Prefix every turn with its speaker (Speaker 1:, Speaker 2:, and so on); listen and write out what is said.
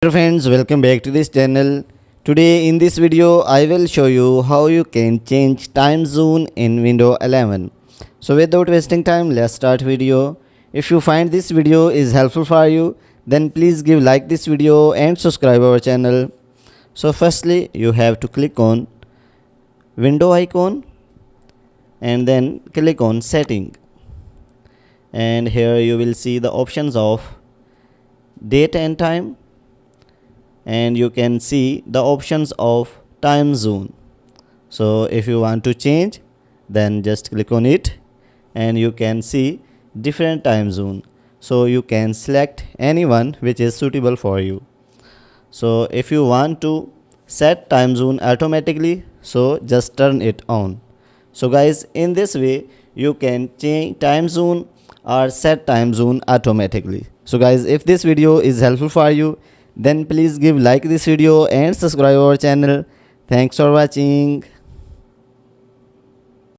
Speaker 1: Hello friends, welcome back to this channel. Today in this video I will show you how you can change time zone in Windows 11. So without wasting time, let's start video. If you find this video is helpful for you, then please give like this video and subscribe our channel. So firstly you have to click on window icon and then click on setting, and here you will see the options of date and time, and you can see the options of time zone. So if you want to change, then just click on it and you can see different time zone, so you can select anyone which is suitable for you. So if you want to set time zone automatically, so just turn it on. So guys, in this way you can change time zone or set time zone automatically. So guys, if this video is helpful for you, then please give like this video and subscribe our channel. Thanks for watching.